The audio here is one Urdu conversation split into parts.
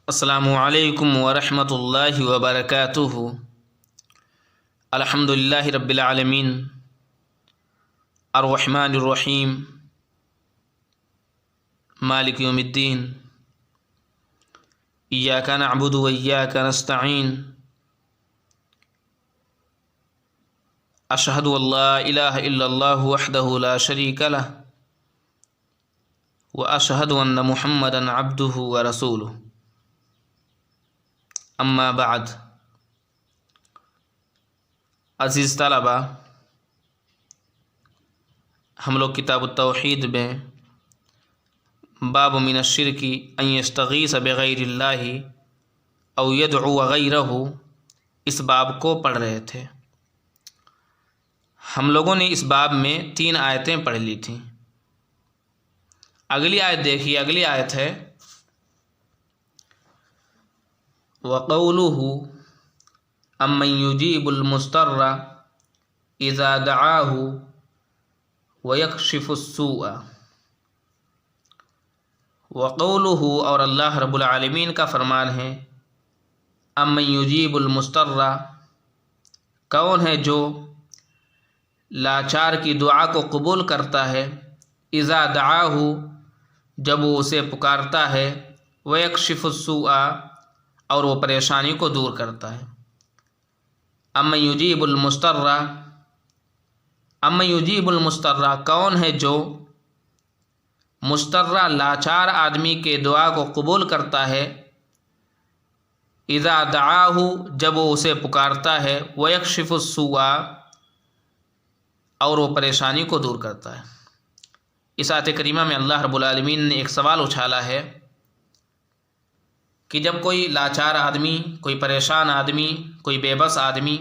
السلام علیکم ورحمۃ اللہ وبرکاتہ۔ الحمد للہ رب العالمین الرحمن الرحیم مالک یوم الدین، ایاک نعبد و ایاک نستعین، اشہد ان لا الہ الا اللہ وحدہ لا شریک لہ واشہد ان محمدا عبدہ ورسولہ، اما بعد۔ عزیز طلبہ، ہم لوگ کتاب التوحید میں باب من الشرک ان یستغیث بغیر اللہ او یدعو غیرہ، اس باب کو پڑھ رہے تھے۔ ہم لوگوں نے اس باب میں 3 آیتیں پڑھ لی تھیں۔ اگلی آیت دیکھیے، اگلی آیت ہے وَقَوْلُهُ أَمَّنْ يُجِيبُ الْمُضْطَرَّ إِذَا دَعَاهُ وَيَكْشِفُ السُّوءَ۔ وَقَوْلُهُ، اور اللہ رب العالمین کا فرمان ہے، أَمَّنْ يُجِيبُ الْمُضْطَرَّ، کون ہے جو لاچار کی دعا کو قبول کرتا ہے، إِذَا دَعَاهُ، جب وہ اسے پکارتا ہے، وَيَكْشِفُ السُّوءَ، اور وہ پریشانی کو دور کرتا ہے۔ اَمَّن یُجِیبُ الْمُضْطَرَّ، اَمَّن یُجِیبُ الْمُضْطَرَّ، کون ہے جو مضطر لاچار آدمی کے دعا کو قبول کرتا ہے، اذا دعاہ، جب وہ اسے پکارتا ہے، وَيَكْشِفُ السُّوءَ، اور وہ پریشانی کو دور کرتا ہے۔ اس آیت کریمہ میں اللہ رب العالمین نے ایک سوال اچھالا ہے کہ جب کوئی لاچار آدمی، کوئی پریشان آدمی، کوئی بے بس آدمی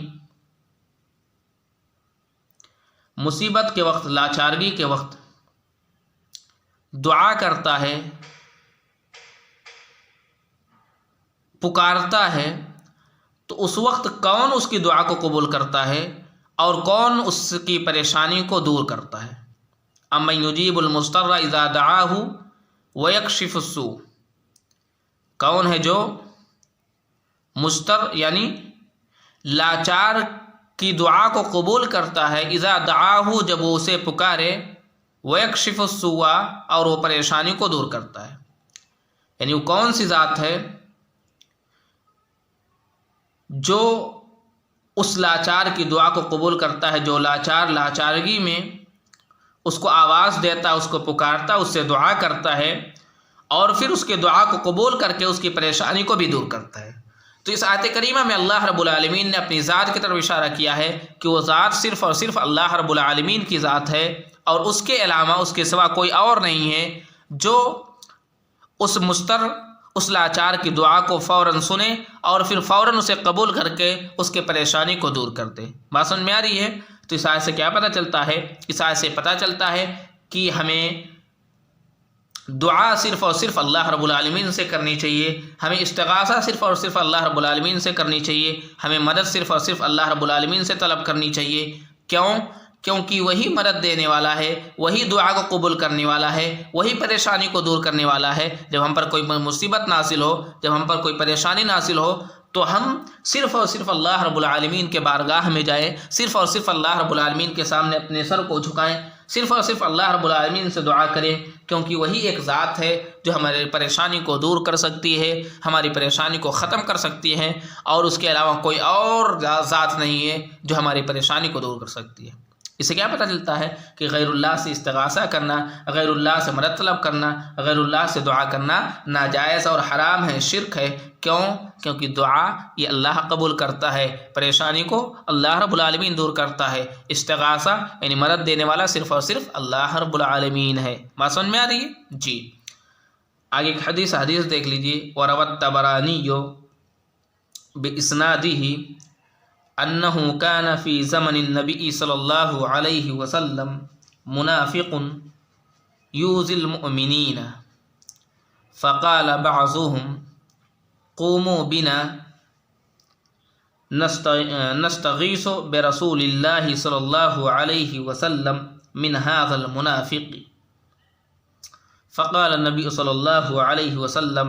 مصیبت کے وقت، لاچارگی کے وقت دعا کرتا ہے، پکارتا ہے، تو اس وقت کون اس کی دعا کو قبول کرتا ہے اور کون اس کی پریشانی کو دور کرتا ہے؟ اَمَّن یُجِیبُ الْمُضْطَرَّ اِذَا دَعَاهُ وَيَكْشِفُ السُّوءَ، کون ہے جو مضطر یعنی لاچار کی دعا کو قبول کرتا ہے، اذا دعاہ، جب وہ اسے پکارے، وَيَكْشِفُ السُّوءَ، اور وہ پریشانی کو دور کرتا ہے۔ یعنی وہ کون سی ذات ہے جو اس لاچار کی دعا کو قبول کرتا ہے، جو لاچارگی میں اس کو آواز دیتا، اس کو پکارتا، اس سے دعا کرتا ہے، اور پھر اس کے دعا کو قبول کر کے اس کی پریشانی کو بھی دور کرتا ہے۔ تو اس آیت کریمہ میں اللہ رب العالمین نے اپنی ذات کی طرف اشارہ کیا ہے کہ وہ ذات صرف اور صرف اللہ رب العالمین کی ذات ہے، اور اس کے علاوہ، اس کے سوا کوئی اور نہیں ہے جو اس مضطر، اس لاچار کی دعا کو فوراً سنے اور پھر فوراً اسے قبول کر کے اس کے پریشانی کو دور کر دے۔ بات سمجھ میں آ رہی ہے؟ تو اس آیت سے کیا پتہ چلتا ہے؟ اس آیت سے پتہ چلتا ہے کہ ہمیں دعا صرف اور صرف اللہ رب العالمین سے کرنی چاہیے، ہمیں استغاثہ صرف اور صرف اللہ رب العالمین سے کرنی چاہیے، ہمیں مدد صرف اور صرف اللہ رب العالمین سے طلب کرنی چاہیے۔ کیونکہ وہی مدد دینے والا ہے، وہی دعا کو قبول کرنے والا ہے، وہی پریشانی کو دور کرنے والا ہے۔ جب ہم پر کوئی مصیبت نازل ہو، جب ہم پر کوئی پریشانی نازل ہو، تو ہم صرف اور صرف اللہ رب العالمین کے بارگاہ میں جائیں، صرف اور صرف اللہ رب العالمین کے سامنے اپنے سر کو جھکائیں، صرف اور صرف اللہ رب العالمین سے دعا کریں، کیونکہ وہی ایک ذات ہے جو ہماری پریشانی کو دور کر سکتی ہے، ہماری پریشانی کو ختم کر سکتی ہے، اور اس کے علاوہ کوئی اور ذات نہیں ہے جو ہماری پریشانی کو دور کر سکتی ہے۔ اس سے کیا پتہ چلتا ہے کہ غیر اللہ سے استغاثہ کرنا، غیر اللہ سے مدد طلب کرنا، غیر اللہ سے دعا کرنا ناجائز اور حرام ہے، شرک ہے۔ کیونکہ دعا یہ اللہ قبول کرتا ہے، پریشانی کو اللہ رب العالمین دور کرتا ہے، استغاثہ یعنی مدد دینے والا صرف اور صرف اللہ رب العالمین ہے۔ بات سمجھ میں آ رہی ہے؟ جی، آگے ایک حدیث دیکھ لیجیے۔ وَرَوَى الطَّبَرَانِيُّ بِإِسْنَادِهِ أنه كان في زمن النبي صلى الله عليه وسلم منافق يؤذي المؤمنين، فقال بعضهم قوموا بنا نستغيث برسول الله صلى الله عليه وسلم من هذا المنافق، فقال النبي صلى الله عليه وسلم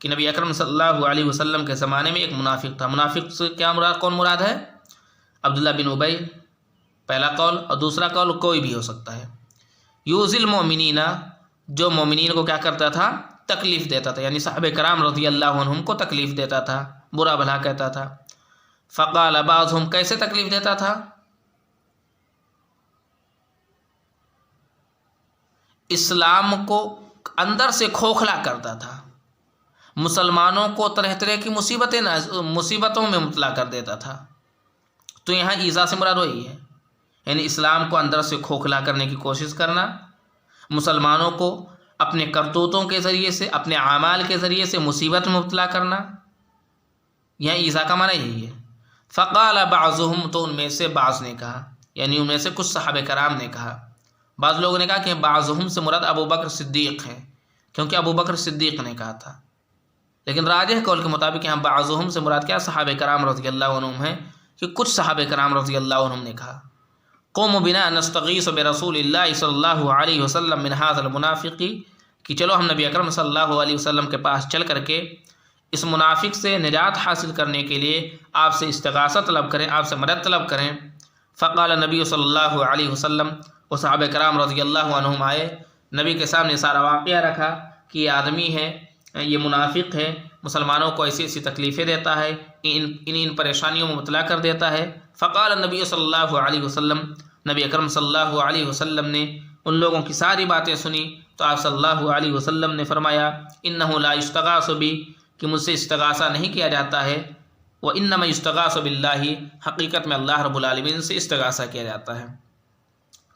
کہ نبی اکرم صلی اللہ علیہ وسلم کے زمانے میں ایک منافق تھا. منافق سے کیا مراد، کون مراد ہے؟ عبداللہ بن ابی، پہلا قول. اور دوسرا قول کوئی بھی ہو سکتا ہے. یوزی المؤمنین، جو مومنین کو کیا کرتا تھا؟ تکلیف دیتا تھا، یعنی صحابہ کرام رضی اللہ عنہم کو تکلیف دیتا تھا، برا بھلا کہتا تھا. فقال بعضهم، کیسے تکلیف دیتا تھا؟ اسلام کو اندر سے کھوکھلا کرتا تھا، مسلمانوں کو طرح طرح کی مصیبتوں میں مبتلا کر دیتا تھا. تو یہاں ایذا سے مراد وہی ہے، یعنی اسلام کو اندر سے کھوکھلا کرنے کی کوشش کرنا، مسلمانوں کو اپنے کرتوتوں کے ذریعے سے، اپنے اعمال کے ذریعے سے مصیبت میں مبتلا کرنا. یہاں ایذا کا معنی یہی ہے. فقال بعضهم، تو ان میں سے بعض نے کہا، یعنی ان میں سے کچھ صحابہ کرام نے کہا. بعض لوگوں نے کہا کہ بعضهم سے مراد ابو بکر صدیق ہے، کیونکہ ابو بکر صدیق نے کہا تھا. لیکن راجح قول کے مطابق یہاں بعضهم سے مراد کیا؟ صحابہ کرام رضی اللہ عنہم ہیں، کہ کچھ صحابہ کرام رضی اللہ عنہم نے کہا. قوموا بنا نستغیث برسول اللہ صلی اللہ علیہ وسلم من هذا المنافق، کہ چلو ہم نبی اکرم صلی اللہ علیہ وسلم کے پاس چل کر کے اس منافق سے نجات حاصل کرنے کے لیے آپ سے استغاثہ طلب کریں، آپ سے مدد طلب کریں. فقال نبی صلی اللہ علیہ وسلم، وہ صحابہ کرام رضی اللہ عنہم آئے، نبی کے سامنے سارا واقعہ رکھا کہ یہ آدمی ہے، یہ منافق ہے، مسلمانوں کو ایسی ایسی تکلیفیں دیتا ہے، ان پریشانیوں میں مبتلا کر دیتا ہے. فقال نبی صلی اللہ علیہ وسلم، نبی اکرم صلی اللہ علیہ وسلم نے ان لوگوں کی ساری باتیں سنی تو آپ صلی اللہ علیہ وسلم نے فرمایا انہ لا یستغاث بی، کہ مجھ سے استغاثہ نہیں کیا جاتا ہے. وانما یستغاث باللہ، حقیقت میں اللہ رب العالمین سے استغاثہ کیا جاتا ہے.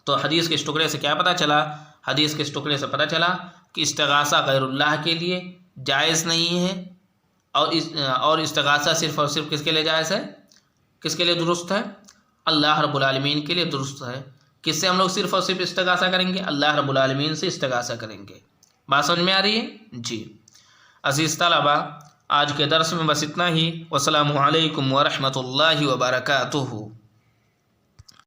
تو حدیث کے اس ٹکڑے سے کیا پتہ چلا؟ حدیث کے اس ٹکڑے سے پتہ چلا کہ استغاثہ غیر اللہ کے لیے جائز نہیں ہے، اور استغاثہ صرف اور صرف کس کے لیے جائز ہے؟ کس کے لیے درست ہے؟ اللہ رب العالمین کے لیے درست ہے. کس سے ہم لوگ صرف اور صرف استغاثہ کریں گے؟ اللہ رب العالمین سے استغاثہ کریں گے. بات سمجھ میں آ رہی ہے؟ جی عزیز طلبہ، آج کے درس میں بس اتنا ہی. والسلام علیکم ورحمۃ اللہ وبرکاتہ.